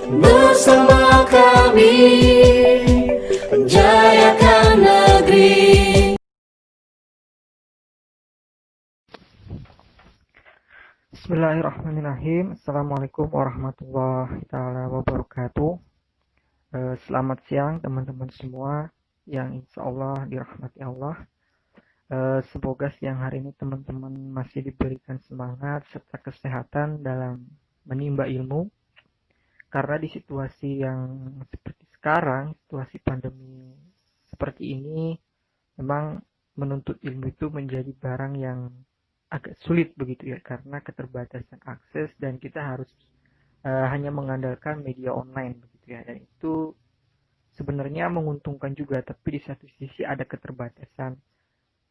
Bersama kami menjayakan negeri. Bismillahirrahmanirrahim. Assalamualaikum warahmatullahi taala wabarakatuh. Selamat siang teman-teman semua yang insya Allah dirahmati Allah. Semoga siang hari ini teman-teman masih diberikan semangat serta kesehatan dalam menimba ilmu. Karena di situasi yang seperti sekarang, situasi pandemi seperti ini, memang menuntut ilmu itu menjadi barang yang agak sulit begitu ya, karena keterbatasan akses dan kita harus hanya mengandalkan media online begitu ya, dan itu sebenarnya menguntungkan juga, tapi di satu sisi ada keterbatasan.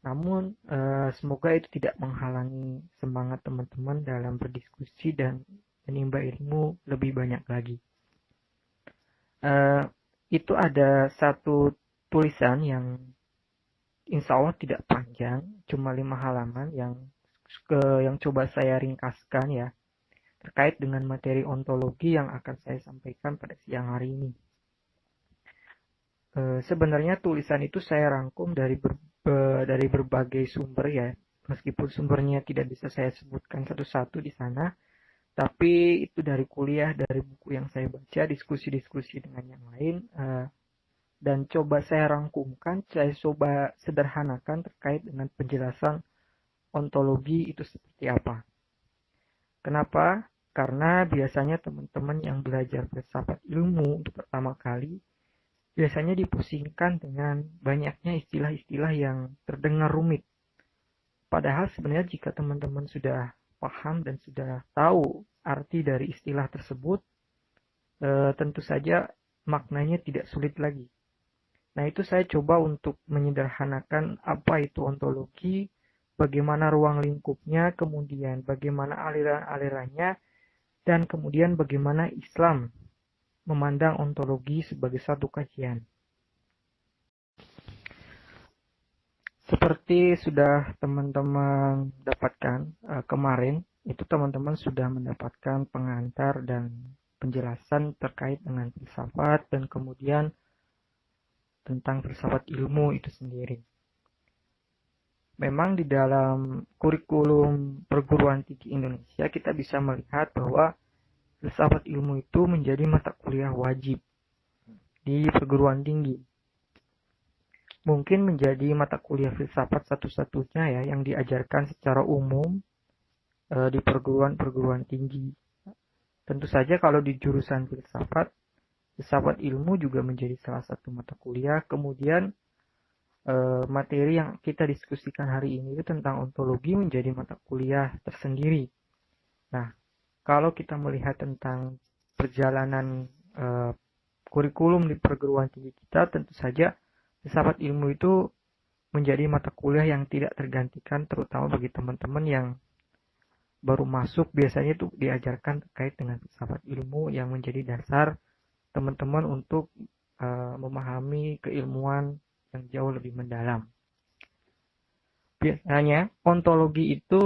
Namun semoga itu tidak menghalangi semangat teman-teman dalam berdiskusi dan menimba ilmu lebih banyak lagi. Itu ada satu tulisan yang insya Allah tidak panjang, cuma 5 halaman yang coba saya ringkaskan ya, terkait dengan materi ontologi yang akan saya sampaikan pada siang hari ini. Sebenarnya tulisan itu saya rangkum dari berbagai sumber ya, meskipun sumbernya tidak bisa saya sebutkan satu-satu di sana, tapi itu dari kuliah, dari buku yang saya baca, diskusi-diskusi dengan yang lain, dan coba saya rangkumkan, saya coba sederhanakan terkait dengan penjelasan ontologi itu seperti apa. Kenapa? Karena biasanya teman-teman yang belajar filsafat ilmu untuk pertama kali biasanya dipusingkan dengan banyaknya istilah-istilah yang terdengar rumit. Padahal sebenarnya jika teman-teman sudah paham dan sudah tahu arti dari istilah tersebut, tentu saja maknanya tidak sulit lagi. Nah, itu saya coba untuk menyederhanakan apa itu ontologi, bagaimana ruang lingkupnya, kemudian bagaimana aliran-alirannya, dan kemudian bagaimana Islam memandang ontologi sebagai satu kajian. Seperti sudah teman-teman dapatkan kemarin, itu teman-teman sudah mendapatkan pengantar dan penjelasan terkait dengan filsafat dan kemudian tentang filsafat ilmu itu sendiri. Memang di dalam kurikulum perguruan tinggi Indonesia kita bisa melihat bahwa filsafat ilmu itu menjadi mata kuliah wajib di perguruan tinggi. Mungkin menjadi mata kuliah filsafat satu-satunya ya yang diajarkan secara umum di perguruan tinggi. Tentu saja kalau di jurusan filsafat ilmu juga menjadi salah satu mata kuliah. Kemudian materi yang kita diskusikan hari ini itu tentang ontologi menjadi mata kuliah tersendiri. Nah, kalau kita melihat tentang perjalanan kurikulum di perguruan tinggi kita, tentu saja filsafat ilmu itu menjadi mata kuliah yang tidak tergantikan, terutama bagi teman-teman yang baru masuk. Biasanya itu diajarkan terkait dengan filsafat ilmu yang menjadi dasar teman-teman untuk memahami keilmuan yang jauh lebih mendalam. Biasanya ontologi itu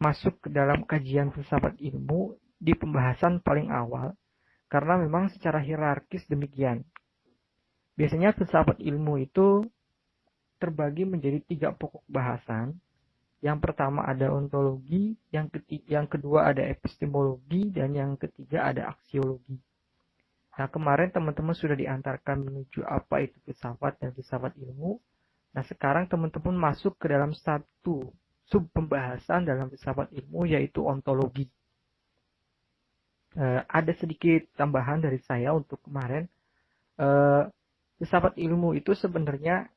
masuk ke dalam kajian filsafat ilmu di pembahasan paling awal, karena memang secara hierarkis demikian. Biasanya filsafat ilmu itu terbagi menjadi 3 pokok bahasan. Yang pertama ada ontologi, yang kedua ada epistemologi, dan yang ketiga ada aksiologi. Nah, kemarin teman-teman sudah diantarkan menuju apa itu filsafat dan filsafat ilmu. Nah, sekarang teman-teman masuk ke dalam satu sub pembahasan dalam filsafat ilmu, yaitu ontologi. Ada sedikit tambahan dari saya untuk kemarin. Filsafat ilmu itu sebenarnya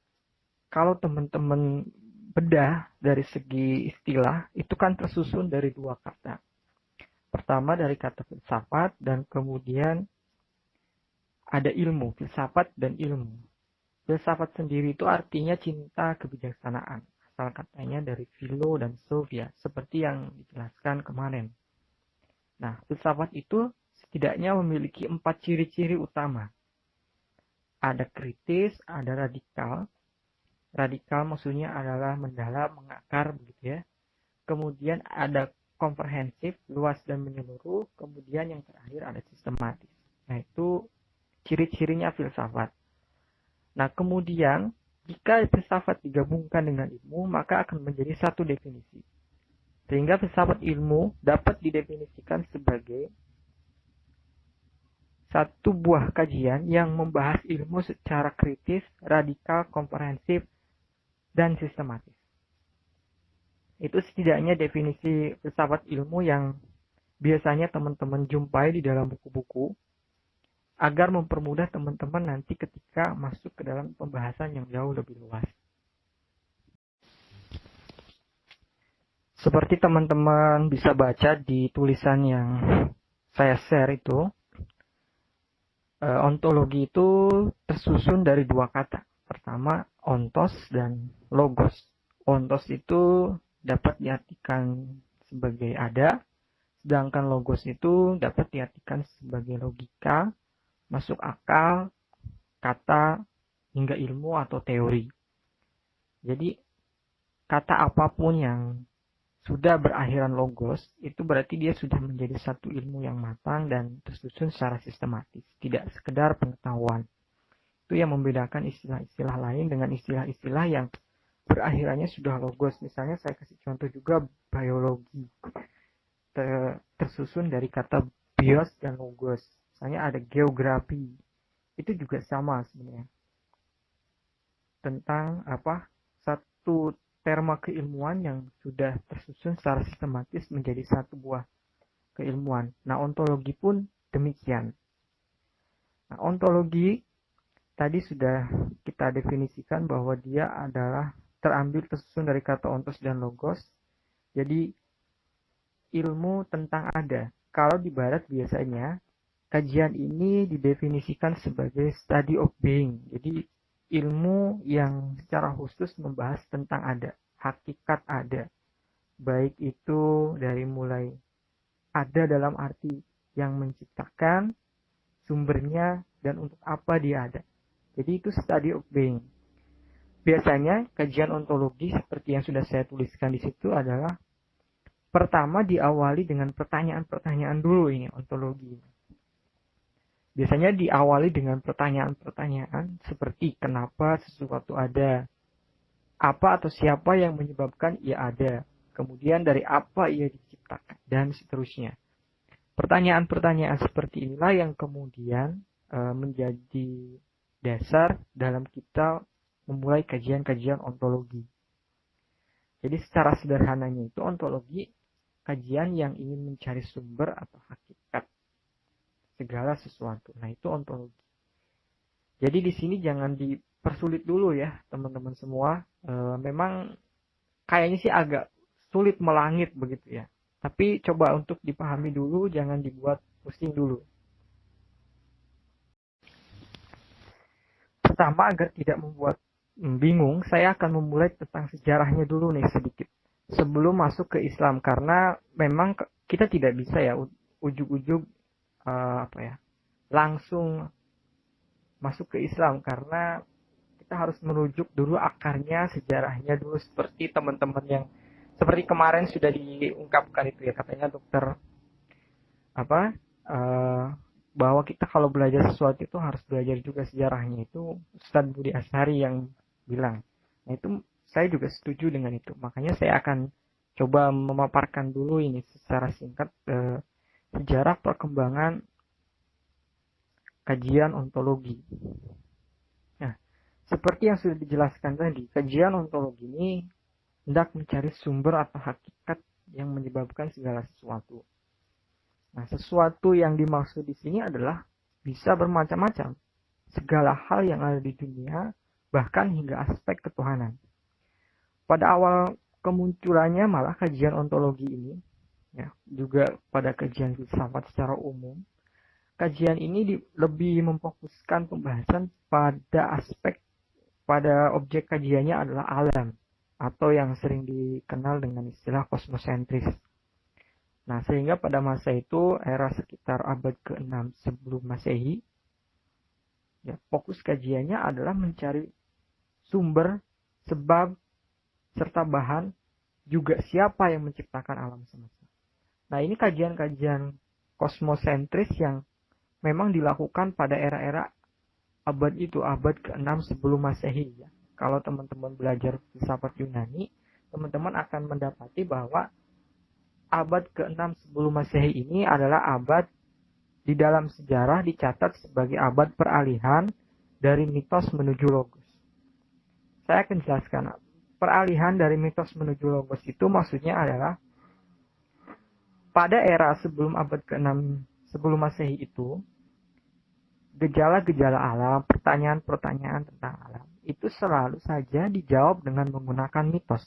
kalau teman-teman bedah dari segi istilah, itu kan tersusun dari 2 kata. Pertama dari kata filsafat, dan kemudian ada ilmu, filsafat dan ilmu. Filsafat sendiri itu artinya cinta kebijaksanaan. Asal katanya dari philo dan sophia, seperti yang dijelaskan kemarin. Nah, filsafat itu setidaknya memiliki 4 ciri-ciri utama. Ada kritis, ada radikal. Radikal maksudnya adalah mendalam, mengakar begitu ya. Kemudian ada komprehensif, luas dan menyeluruh. Kemudian yang terakhir ada sistematis. Nah, itu ciri-cirinya filsafat. Nah, kemudian jika filsafat digabungkan dengan ilmu, maka akan menjadi satu definisi. Sehingga filsafat ilmu dapat didefinisikan sebagai satu buah kajian yang membahas ilmu secara kritis, radikal, komprehensif, dan sistematis. Itu setidaknya definisi filsafat ilmu yang biasanya teman-teman jumpai di dalam buku-buku agar mempermudah teman-teman nanti ketika masuk ke dalam pembahasan yang jauh lebih luas. Seperti teman-teman bisa baca di tulisan yang saya share itu, ontologi itu tersusun dari dua kata. Pertama, ontos dan logos. Ontos itu dapat diartikan sebagai ada, sedangkan logos itu dapat diartikan sebagai logika, masuk akal, kata, hingga ilmu atau teori. Jadi, kata apapun yang sudah berakhiran logos, itu berarti dia sudah menjadi satu ilmu yang matang dan tersusun secara sistematis, tidak sekedar pengetahuan. Itu yang membedakan istilah-istilah lain dengan istilah-istilah yang berakhirannya sudah logos. Misalnya saya kasih contoh juga biologi, tersusun dari kata bios dan logos. Misalnya ada geografi, itu juga sama sebenarnya. Tentang satu terma keilmuan yang sudah tersusun secara sistematis menjadi satu buah keilmuan. Nah, ontologi pun demikian. Nah, ontologi tadi sudah kita definisikan bahwa dia adalah terambil tersusun dari kata ontos dan logos. Jadi, ilmu tentang ada. Kalau di barat biasanya, kajian ini didefinisikan sebagai study of being. Jadi, ilmu yang secara khusus membahas tentang ada, hakikat ada. Baik itu dari mulai ada dalam arti yang menciptakan, sumbernya, dan untuk apa dia ada. Jadi itu study of being. Biasanya kajian ontologi seperti yang sudah saya tuliskan di situ adalah pertama diawali dengan pertanyaan-pertanyaan dulu ini ontologi. Biasanya diawali dengan pertanyaan-pertanyaan seperti kenapa sesuatu ada, apa atau siapa yang menyebabkan ia ada, kemudian dari apa ia diciptakan, dan seterusnya. Pertanyaan-pertanyaan seperti inilah yang kemudian menjadi dasar dalam kita memulai kajian-kajian ontologi. Jadi secara sederhananya itu ontologi kajian yang ingin mencari sumber atau hakikat segala sesuatu. Nah, itu ontologi. Jadi di sini jangan dipersulit dulu ya, teman-teman semua. Memang kayaknya sih agak sulit melangit begitu ya. Tapi coba untuk dipahami dulu, jangan dibuat pusing dulu. Pertama, agar tidak membuat bingung, saya akan memulai tentang sejarahnya dulu nih sedikit. Sebelum masuk ke Islam, karena memang kita tidak bisa ya ujug-ujug langsung masuk ke Islam, karena kita harus merujuk dulu akarnya, sejarahnya dulu, seperti teman-teman yang seperti kemarin sudah diungkapkan itu ya, katanya dokter bahwa kita kalau belajar sesuatu itu harus belajar juga sejarahnya. Itu Ustadz Budi Ashari yang bilang. Nah, itu saya juga setuju dengan itu. Makanya saya akan coba memaparkan dulu ini secara singkat sejarah perkembangan kajian ontologi. Nah, seperti yang sudah dijelaskan tadi, kajian ontologi ini hendak mencari sumber atau hakikat yang menyebabkan segala sesuatu. Nah, sesuatu yang dimaksud di sini adalah bisa bermacam-macam. Segala hal yang ada di dunia, bahkan hingga aspek ketuhanan. Pada awal kemunculannya malah kajian ontologi ini, ya, juga pada kajian filsafat secara umum, kajian ini lebih memfokuskan pembahasan pada objek kajiannya adalah alam, atau yang sering dikenal dengan istilah kosmosentris. Nah, sehingga pada masa itu, era sekitar abad ke-6 sebelum Masehi, ya, fokus kajiannya adalah mencari sumber, sebab, serta bahan, juga siapa yang menciptakan alam semesta. Nah, ini kajian-kajian kosmosentris yang memang dilakukan pada era-era abad ke-6 sebelum Masehi ya. Kalau teman-teman belajar filsafat Yunani, teman-teman akan mendapati bahwa abad ke-6 sebelum Masehi ini adalah abad di dalam sejarah dicatat sebagai abad peralihan dari mitos menuju logos. Saya akan jelaskan. Peralihan dari mitos menuju logos itu maksudnya adalah pada era sebelum abad ke-6 sebelum Masehi itu, gejala-gejala alam, pertanyaan-pertanyaan tentang alam, itu selalu saja dijawab dengan menggunakan mitos.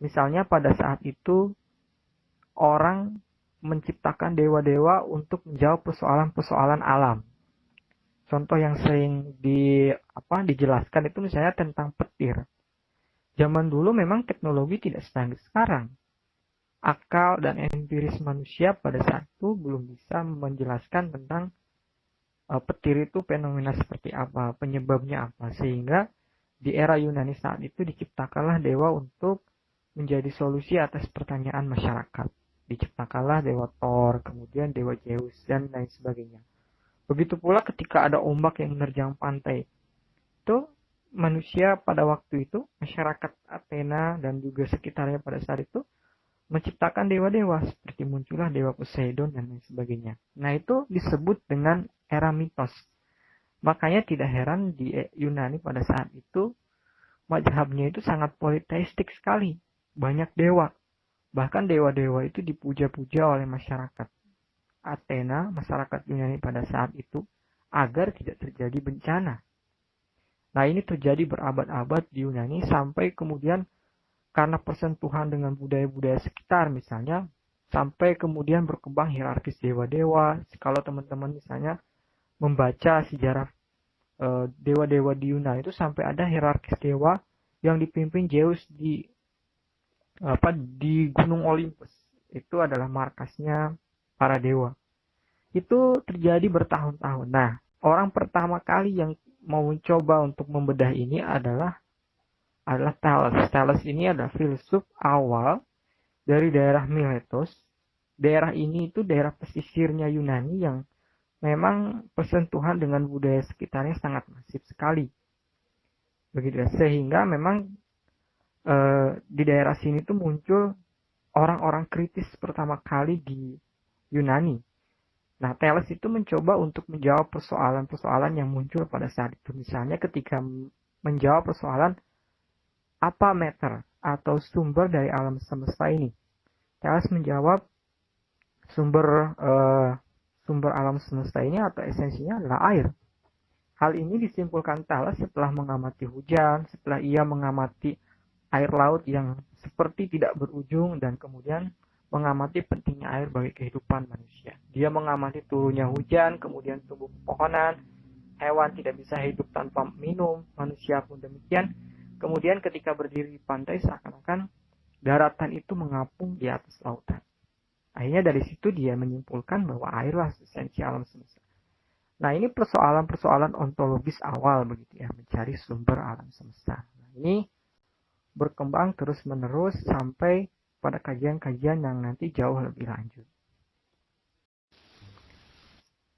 Misalnya pada saat itu, orang menciptakan dewa-dewa untuk menjawab persoalan-persoalan alam. Contoh yang sering dijelaskan itu misalnya tentang petir. Zaman dulu memang teknologi tidak secanggih sekarang. Akal dan empiris manusia pada saat itu belum bisa menjelaskan tentang petir itu fenomena seperti apa, penyebabnya apa, sehingga di era Yunani saat itu diciptakanlah dewa untuk menjadi solusi atas pertanyaan masyarakat. Diciptakanlah dewa Thor, kemudian dewa Zeus, dan lain sebagainya. Begitu pula ketika ada ombak yang menerjang pantai, itu manusia pada waktu itu, masyarakat Athena dan juga sekitarnya pada saat itu, menciptakan dewa-dewa seperti muncullah dewa Poseidon dan lain sebagainya. Nah, itu disebut dengan era mitos. Makanya tidak heran di Yunani pada saat itu mazhabnya itu sangat politeistik sekali. Banyak dewa. Bahkan dewa-dewa itu dipuja-puja oleh masyarakat Athena, masyarakat Yunani pada saat itu agar tidak terjadi bencana. Nah, ini terjadi berabad-abad di Yunani sampai kemudian karena persentuhan dengan budaya-budaya sekitar misalnya, sampai kemudian berkembang hierarkis dewa-dewa. Kalau teman-teman misalnya membaca sejarah dewa-dewa di Yunani itu sampai ada hierarkis dewa yang dipimpin Zeus di Gunung Olympus. Itu adalah markasnya para dewa. Itu terjadi bertahun-tahun. Nah, orang pertama kali yang mau mencoba untuk membedah ini adalah Thales. Thales ini adalah filsuf awal dari daerah Miletus. Daerah ini itu daerah pesisirnya Yunani yang memang persentuhan dengan budaya sekitarnya sangat masif sekali. Begitu ya. Sehingga memang di daerah sini tuh muncul orang-orang kritis pertama kali di Yunani. Nah, Thales itu mencoba untuk menjawab persoalan-persoalan yang muncul pada saat itu. Misalnya ketika menjawab persoalan apa matter atau sumber dari alam semesta ini. Thales menjawab sumber alam semesta ini atau esensinya adalah air. Hal ini disimpulkan Thales setelah mengamati hujan, setelah ia mengamati air laut yang seperti tidak berujung dan kemudian mengamati pentingnya air bagi kehidupan manusia. Dia mengamati turunnya hujan, kemudian tumbuh pepohonan, hewan tidak bisa hidup tanpa minum, manusia pun demikian. Kemudian ketika berdiri di pantai seakan-akan daratan itu mengapung di atas lautan. Akhirnya dari situ dia menyimpulkan bahwa airlah esensi alam semesta. Nah, ini persoalan-persoalan ontologis awal begitu ya, mencari sumber alam semesta. Nah, ini berkembang terus-menerus sampai pada kajian-kajian yang nanti jauh lebih lanjut.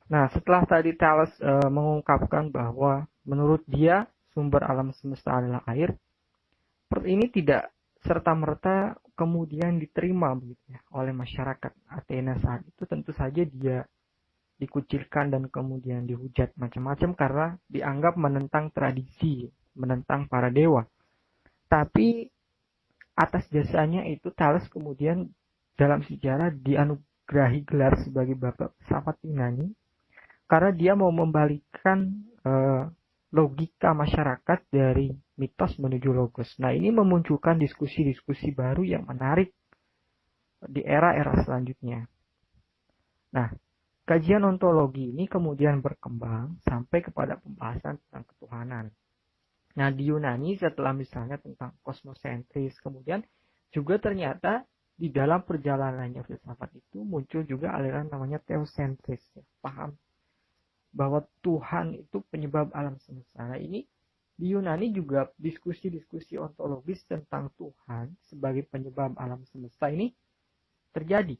Nah, setelah tadi Thales mengungkapkan bahwa menurut dia sumber alam semesta adalah air, ini tidak serta-merta kemudian diterima begitu ya, oleh masyarakat Athena saat itu. Tentu saja dia dikucilkan dan kemudian dihujat macam-macam karena dianggap menentang tradisi, menentang para dewa. Tapi atas jasanya itu Thales kemudian dalam sejarah dianugerahi gelar sebagai bapak filsafat Yunani karena dia mau membalikkan logika masyarakat dari mitos menuju logos. Nah, ini memunculkan diskusi-diskusi baru yang menarik di era-era selanjutnya. Nah, kajian ontologi ini kemudian berkembang sampai kepada pembahasan tentang ketuhanan. Nah, di Yunani setelah misalnya tentang kosmosentris, kemudian juga ternyata di dalam perjalanannya filsafat itu muncul juga aliran namanya teosentris. Ya, paham bahwa Tuhan itu penyebab alam semesta. Nah, ini di Yunani juga diskusi-diskusi ontologis tentang Tuhan sebagai penyebab alam semesta ini terjadi.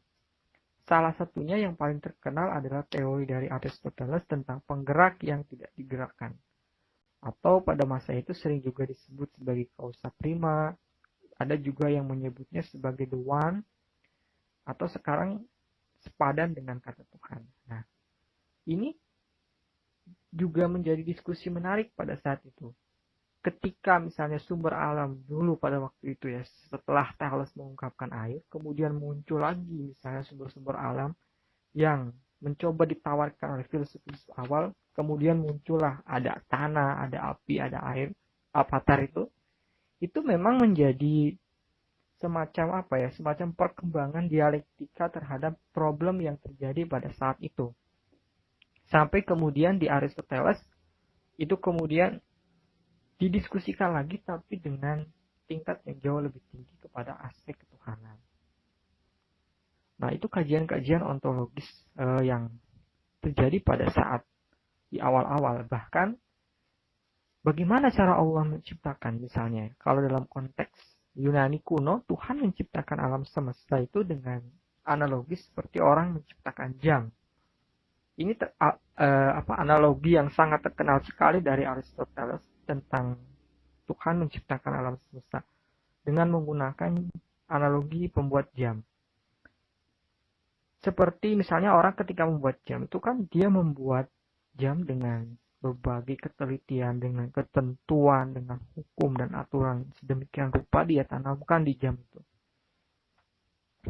Salah satunya yang paling terkenal adalah teori dari Aristoteles tentang penggerak yang tidak digerakkan. Atau pada masa itu sering juga disebut sebagai causa prima, ada juga yang menyebutnya sebagai the one, atau sekarang sepadan dengan kata Tuhan. Nah, ini juga menjadi diskusi menarik pada saat itu. Ketika misalnya sumber alam dulu pada waktu itu ya, setelah Thales mengungkapkan air, kemudian muncul lagi misalnya sumber-sumber alam yang mencoba ditawarkan oleh filsuf awal, kemudian muncullah ada tanah, ada api, ada air, avatar itu memang menjadi semacam apa ya, semacam perkembangan dialektika terhadap problem yang terjadi pada saat itu. Sampai kemudian di Aristoteles itu kemudian didiskusikan lagi tapi dengan tingkat yang jauh lebih tinggi kepada aspek ketuhanan. Nah, itu kajian-kajian ontologis yang terjadi pada saat di awal-awal. Bahkan bagaimana cara Allah menciptakan misalnya. Kalau dalam konteks Yunani kuno, Tuhan menciptakan alam semesta itu dengan analogis seperti orang menciptakan jam. Ini analogi yang sangat terkenal sekali dari Aristoteles tentang Tuhan menciptakan alam semesta dengan menggunakan analogi pembuat jam. Seperti misalnya orang ketika membuat jam itu kan dia membuat jam dengan berbagai ketelitian, dengan ketentuan, dengan hukum dan aturan sedemikian rupa dia tanamkan di jam itu.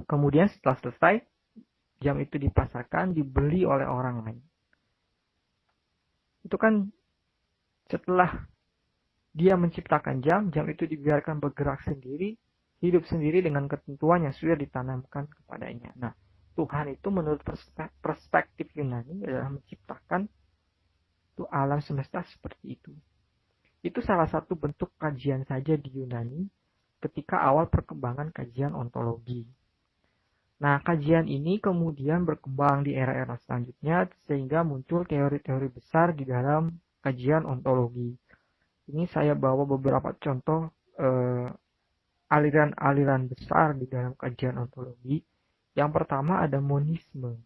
Kemudian setelah selesai, jam itu dipasarkan, dibeli oleh orang lain. Itu kan setelah dia menciptakan jam, jam itu dibiarkan bergerak sendiri, hidup sendiri dengan ketentuan yang sudah ditanamkan kepadanya. Nah, Tuhan itu menurut perspektif Yunani adalah menciptakan itu alam semesta seperti itu. Itu salah satu bentuk kajian saja di Yunani ketika awal perkembangan kajian ontologi. Nah, kajian ini kemudian berkembang di era-era selanjutnya sehingga muncul teori-teori besar di dalam kajian ontologi. Ini saya bawa beberapa contoh aliran-aliran besar di dalam kajian ontologi. Yang pertama ada monisme.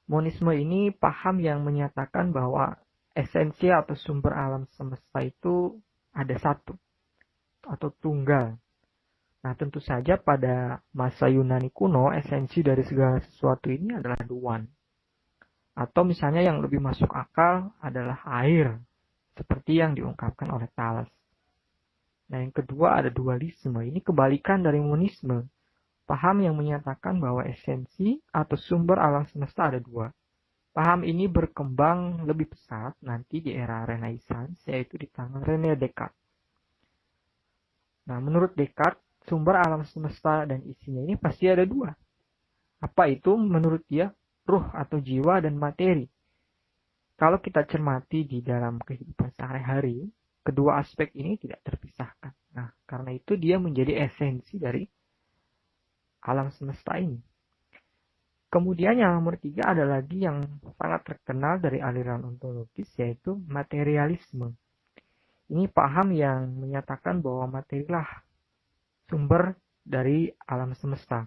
Monisme ini paham yang menyatakan bahwa esensi atau sumber alam semesta itu ada satu atau tunggal. Nah, tentu saja pada masa Yunani kuno, esensi dari segala sesuatu ini adalah the one. Atau misalnya yang lebih masuk akal adalah air, seperti yang diungkapkan oleh Thales. Nah, yang kedua ada dualisme. Ini kebalikan dari monisme. Paham yang menyatakan bahwa esensi atau sumber alam semesta ada dua. Paham ini berkembang lebih pesat nanti di era Renaissance, yaitu di tangan René Descartes. Nah, menurut Descartes, sumber alam semesta dan isinya ini pasti ada dua. Apa itu menurut dia? Ruh atau jiwa dan materi. Kalau kita cermati di dalam kehidupan sehari-hari, kedua aspek ini tidak terpisahkan. Nah, karena itu dia menjadi esensi dari alam semesta ini. Kemudian yang nomor 3 ada lagi yang sangat terkenal dari aliran ontologis, yaitu materialisme. Ini paham yang menyatakan bahwa materilah sumber dari alam semesta.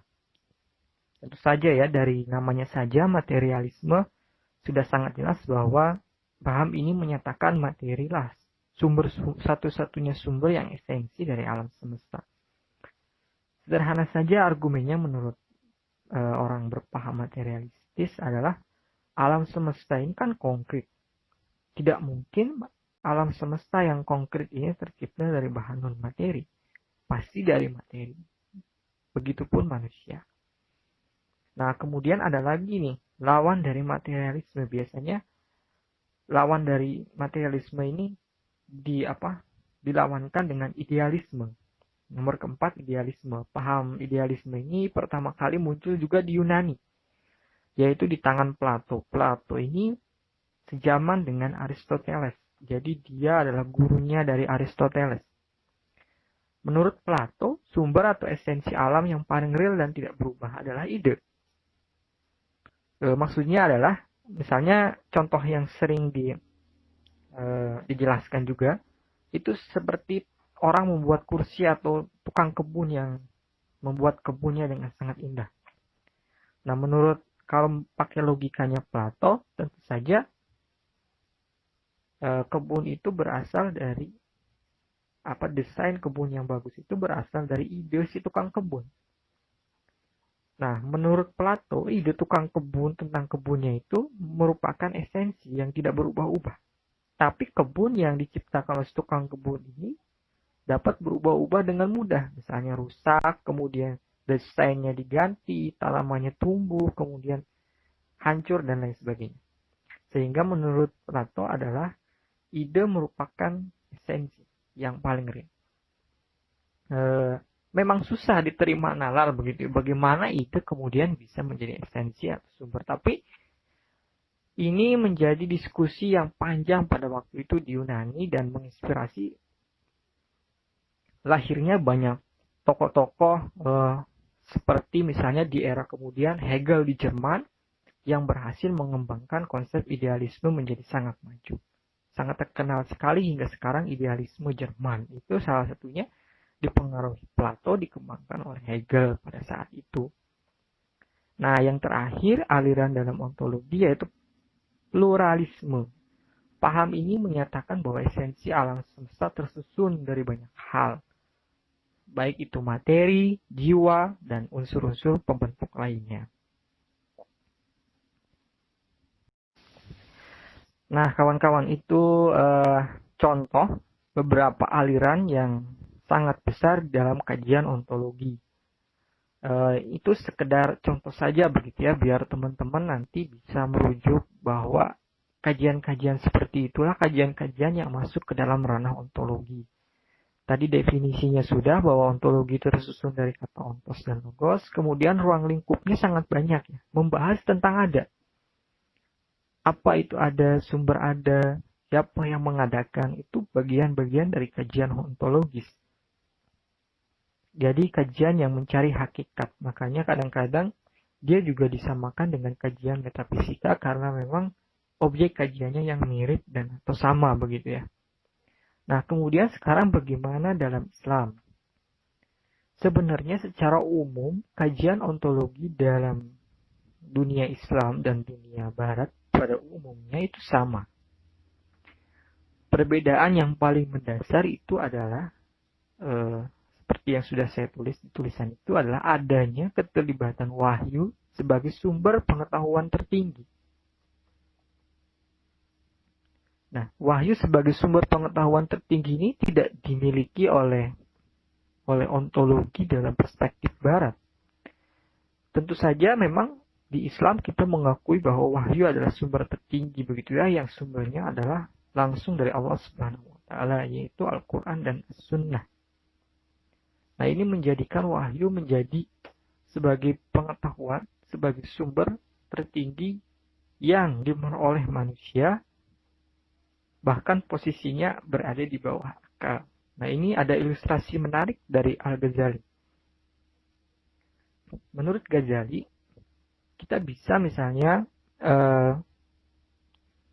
Tentu saja ya, dari namanya saja materialisme sudah sangat jelas bahwa paham ini menyatakan materilah sumber satu-satunya sumber yang esensi dari alam semesta. Sederhana saja argumennya menurut orang berpaham materialistis adalah alam semesta ini kan konkret. Tidak mungkin alam semesta yang konkret ini tercipta dari bahan non-materi. Pasti dari materi. Begitupun manusia. Nah, kemudian ada lagi nih, lawan dari materialisme. Biasanya lawan dari materialisme ini dilawankan dengan idealisme. Nomor keempat, idealisme. Paham idealisme ini pertama kali muncul juga di Yunani, yaitu di tangan Plato. Plato ini sejaman dengan Aristoteles. Jadi dia adalah gurunya dari Aristoteles. Menurut Plato, sumber atau esensi alam yang paling real dan tidak berubah adalah ide. Maksudnya adalah, misalnya contoh yang sering dijelaskan juga, itu seperti orang membuat kursi atau tukang kebun yang membuat kebunnya dengan sangat indah. Nah, menurut kalau pakai logikanya Plato, tentu saja kebun itu berasal dari desain kebun yang bagus itu berasal dari ide si tukang kebun. Nah, menurut Plato, ide tukang kebun tentang kebunnya itu merupakan esensi yang tidak berubah-ubah. Tapi kebun yang diciptakan oleh tukang kebun ini dapat berubah-ubah dengan mudah. Misalnya rusak, kemudian desainnya diganti, tanamannya tumbuh, kemudian hancur, dan lain sebagainya. Sehingga menurut Plato adalah ide merupakan esensi yang paling real. Memang susah diterima nalar begitu. Bagaimana ide kemudian bisa menjadi esensi atau sumber. Tapi ini menjadi diskusi yang panjang pada waktu itu di Yunani dan menginspirasi lahirnya banyak tokoh-tokoh seperti misalnya di era kemudian Hegel di Jerman yang berhasil mengembangkan konsep idealisme menjadi sangat maju. Sangat terkenal sekali hingga sekarang idealisme Jerman. Itu salah satunya dipengaruhi Plato dikembangkan oleh Hegel pada saat itu. Nah, yang terakhir aliran dalam ontologi yaitu pluralisme. Paham ini menyatakan bahwa esensi alam semesta tersusun dari banyak hal, baik itu materi, jiwa, dan unsur-unsur pembentuk lainnya. Nah, kawan-kawan, itu contoh beberapa aliran yang sangat besar dalam kajian ontologi. Itu sekedar contoh saja begitu ya, biar teman-teman nanti bisa merujuk bahwa kajian-kajian seperti itulah kajian-kajian yang masuk ke dalam ranah ontologi. Tadi definisinya sudah bahwa ontologi tersusun dari kata ontos dan logos, kemudian ruang lingkupnya sangat banyak ya, membahas tentang ada. Apa itu ada, sumber ada, siapa yang mengadakan, itu bagian-bagian dari kajian ontologis. Jadi kajian yang mencari hakikat. Makanya kadang-kadang dia juga disamakan dengan kajian metafisika karena memang objek kajiannya yang mirip dan atau sama begitu ya. Nah, kemudian sekarang bagaimana dalam Islam? Sebenarnya secara umum kajian ontologi dalam dunia Islam dan dunia Barat pada umumnya itu sama. Perbedaan yang paling mendasar itu adalah seperti yang sudah saya tulis di tulisan itu adalah adanya keterlibatan wahyu sebagai sumber pengetahuan tertinggi. Nah, wahyu sebagai sumber pengetahuan tertinggi ini tidak dimiliki oleh ontologi dalam perspektif barat. Tentu saja memang di Islam kita mengakui bahwa wahyu adalah sumber tertinggi begitu ya, yang sumbernya adalah langsung dari Allah Subhanahu wa taala, yaitu Al-Qur'an dan As-Sunnah. Nah, ini menjadikan wahyu menjadi sebagai pengetahuan, sebagai sumber tertinggi yang diperoleh manusia, bahkan posisinya berada di bawah akal. Nah, ini ada ilustrasi menarik dari Al-Ghazali. Menurut Ghazali, kita bisa misalnya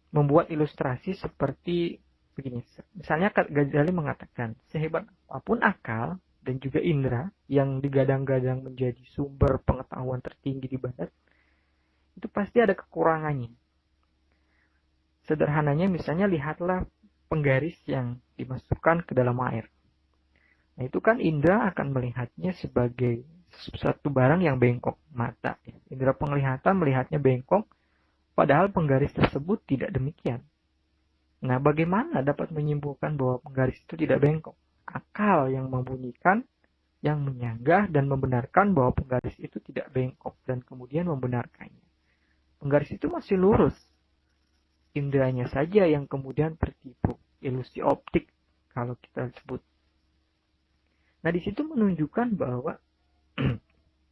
membuat ilustrasi seperti begini. Misalnya Ghazali mengatakan, sehebat apapun akal dan juga indera yang digadang-gadang menjadi sumber pengetahuan tertinggi di barat, itu pasti ada kekurangannya. Sederhananya misalnya lihatlah penggaris yang dimasukkan ke dalam air. Nah, itu kan indera akan melihatnya sebagai suatu barang yang bengkok, mata. Indera penglihatan melihatnya bengkok, padahal penggaris tersebut tidak demikian. Nah, bagaimana dapat menyimpulkan bahwa penggaris itu tidak bengkok? Akal yang membunyikan, yang menyanggah dan membenarkan bahwa penggaris itu tidak bengkok dan kemudian membenarkannya. Penggaris itu masih lurus. Inderanya saja yang kemudian tertipu, ilusi optik kalau kita sebut. Nah, di situ menunjukkan bahwa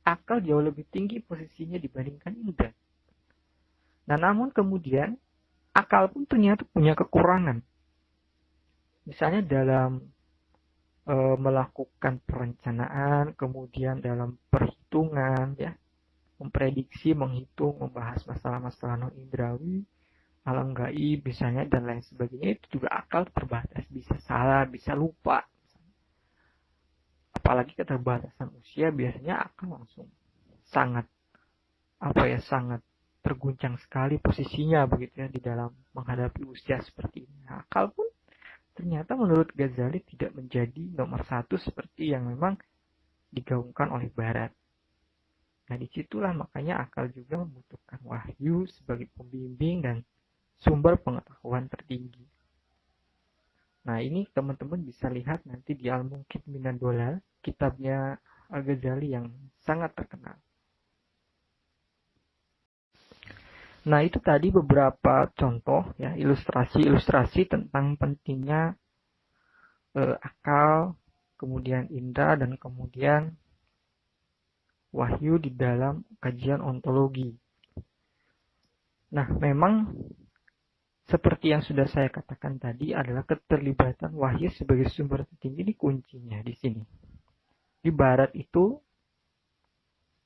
akal jauh lebih tinggi posisinya dibandingkan indera. Nah, namun kemudian akal pun ternyata punya kekurangan. Misalnya dalam melakukan perencanaan, kemudian dalam perhitungan, ya, memprediksi, menghitung, membahas masalah-masalah non indrawi, alam gaib, misalnya dan lain sebagainya, itu juga akal terbatas, bisa salah, bisa lupa. Apalagi keterbatasan usia, biasanya akal langsung sangat sangat terguncang sekali posisinya begitu ya di dalam menghadapi usia seperti ini. Nah, akal pun ternyata menurut Ghazali tidak menjadi nomor satu seperti yang memang digaungkan oleh Barat. Nah, disitulah makanya akal juga membutuhkan wahyu sebagai pembimbing dan sumber pengetahuan tertinggi. Nah, ini teman-teman bisa lihat nanti di Al-Mungkit Minad Dolal, kitabnya Al-Ghazali yang sangat terkenal. Nah, itu tadi beberapa contoh ya, ilustrasi-ilustrasi tentang pentingnya akal, kemudian indra, dan kemudian wahyu di dalam kajian ontologi. Nah, memang seperti yang sudah saya katakan tadi adalah keterlibatan wahyu sebagai sumber tertinggi ini kuncinya di sini. Di Barat itu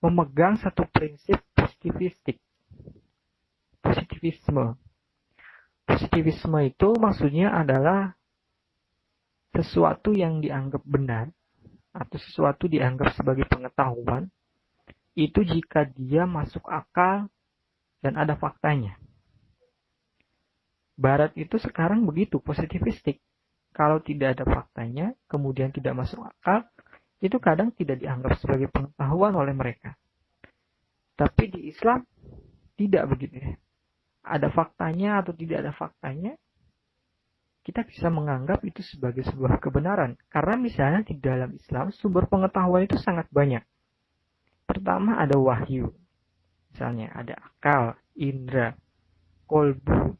memegang satu prinsip positivisme. Positivisme itu maksudnya adalah sesuatu yang dianggap benar atau sesuatu dianggap sebagai pengetahuan itu jika dia masuk akal dan ada faktanya. Barat itu sekarang begitu, positivistik. Kalau tidak ada faktanya, kemudian tidak masuk akal, itu kadang tidak dianggap sebagai pengetahuan oleh mereka. Tapi di Islam tidak begitu ya. Ada faktanya atau tidak ada faktanya, kita bisa menganggap itu sebagai sebuah kebenaran. Karena misalnya di dalam Islam, sumber pengetahuan itu sangat banyak. Pertama ada wahyu. Misalnya ada akal, indra, kolbu,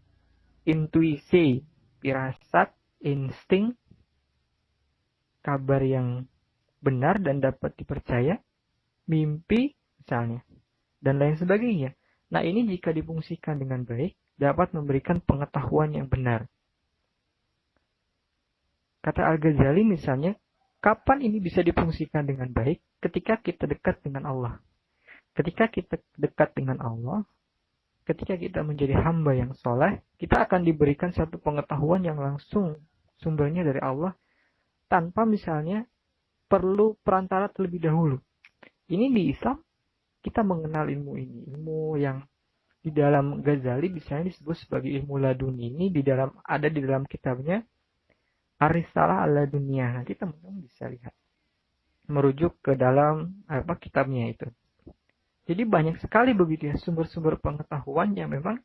intuisi, firasat, insting, kabar yang benar dan dapat dipercaya, mimpi misalnya, dan lain sebagainya. Nah, ini jika difungsikan dengan baik, dapat memberikan pengetahuan yang benar. Kata Al-Ghazali misalnya, kapan ini bisa difungsikan dengan baik? Ketika kita dekat dengan Allah. Ketika kita dekat dengan Allah, ketika kita menjadi hamba yang soleh, kita akan diberikan satu pengetahuan yang langsung sumbernya dari Allah, tanpa misalnya perlu perantara terlebih dahulu. Ini di Islam, kita mengenal ilmu ini, ilmu yang di dalam Ghazali misalnya disebut sebagai ilmu laduni. Ini ada di dalam kitabnya Ar-Risalah Al-Laduniyah. Nanti teman-teman bisa lihat, merujuk ke dalam kitabnya itu. Jadi banyak sekali begitu ya sumber-sumber pengetahuan yang memang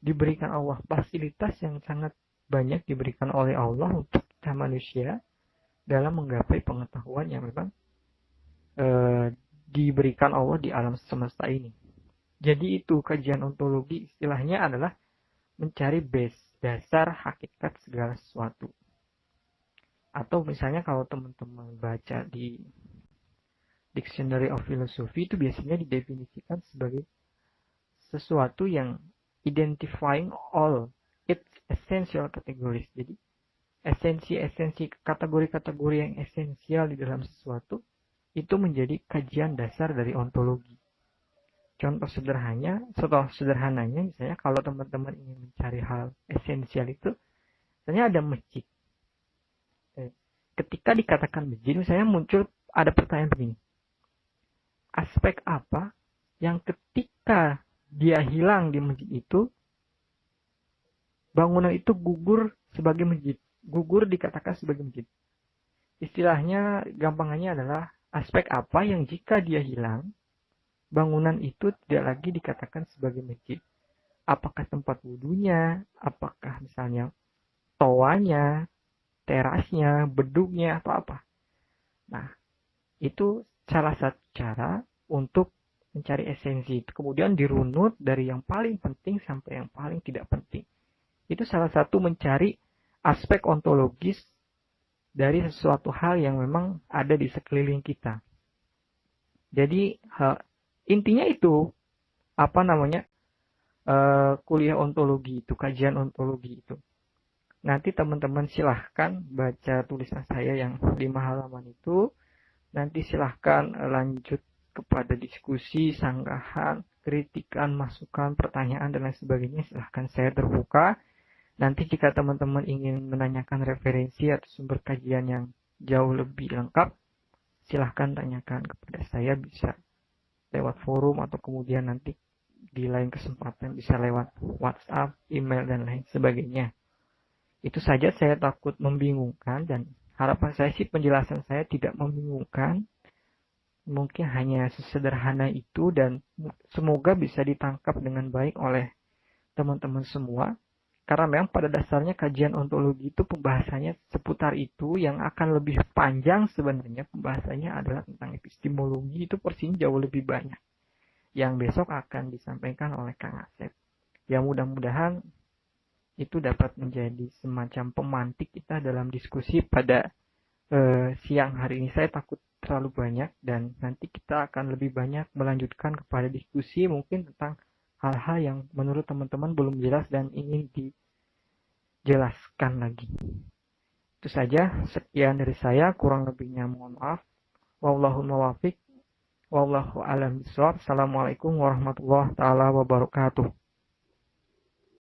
diberikan Allah, fasilitas yang sangat banyak diberikan oleh Allah untuk kita manusia dalam menggapai pengetahuan yang memang diberikan Allah di alam semesta ini. Jadi itu kajian ontologi istilahnya adalah mencari dasar hakikat segala sesuatu. Atau misalnya kalau teman-teman baca di Dictionary of Philosophy itu biasanya didefinisikan sebagai sesuatu yang identifying all its essential categories. Jadi esensi-esensi kategori-kategori yang esensial di dalam sesuatu itu menjadi kajian dasar dari ontologi. Contoh sederhananya misalnya kalau teman-teman ingin mencari hal esensial itu, misalnya ada masjid. Ketika dikatakan masjid, misalnya muncul ada pertanyaan begini. Aspek apa yang ketika dia hilang di masjid itu, bangunan itu gugur sebagai masjid. Gugur dikatakan sebagai masjid. Istilahnya, gampangannya adalah aspek apa yang jika dia hilang, bangunan itu tidak lagi dikatakan sebagai masjid. Apakah tempat wudunya, apakah misalnya toanya, terasnya, bedugnya, atau apa. Nah, itu salah satu cara untuk mencari esensi. Kemudian dirunut dari yang paling penting sampai yang paling tidak penting. Itu salah satu mencari aspek ontologis dari sesuatu hal yang memang ada di sekeliling kita. Jadi intinya itu kuliah ontologi itu, kajian ontologi itu. Nanti teman-teman silahkan baca tulisan saya yang 5 halaman itu. Nanti silahkan lanjut kepada diskusi, sanggahan, kritikan, masukan, pertanyaan, dan lain sebagainya. Silahkan, saya terbuka. Nanti jika teman-teman ingin menanyakan referensi atau sumber kajian yang jauh lebih lengkap, silahkan tanyakan kepada saya, bisa lewat forum atau kemudian nanti di lain kesempatan bisa lewat WhatsApp, email, dan lain sebagainya. Itu saja, saya takut membingungkan dan harapan saya sih penjelasan saya tidak membingungkan. Mungkin hanya sesederhana itu dan semoga bisa ditangkap dengan baik oleh teman-teman semua. Karena memang pada dasarnya kajian ontologi itu pembahasannya seputar itu, yang akan lebih panjang sebenarnya pembahasannya adalah tentang epistemologi, itu porsinya jauh lebih banyak. Yang besok akan disampaikan oleh Kang Asep. Ya mudah-mudahan itu dapat menjadi semacam pemantik kita dalam diskusi pada siang hari ini. Saya takut terlalu banyak dan nanti kita akan lebih banyak melanjutkan kepada diskusi mungkin tentang hal-hal yang menurut teman-teman belum jelas dan ingin dijelaskan lagi. Itu saja, sekian dari saya, kurang lebihnya mohon maaf. Wallahul muwaffiq, wallahu a'lam bishawab. Assalamualaikum warahmatullahi taala wabarakatuh.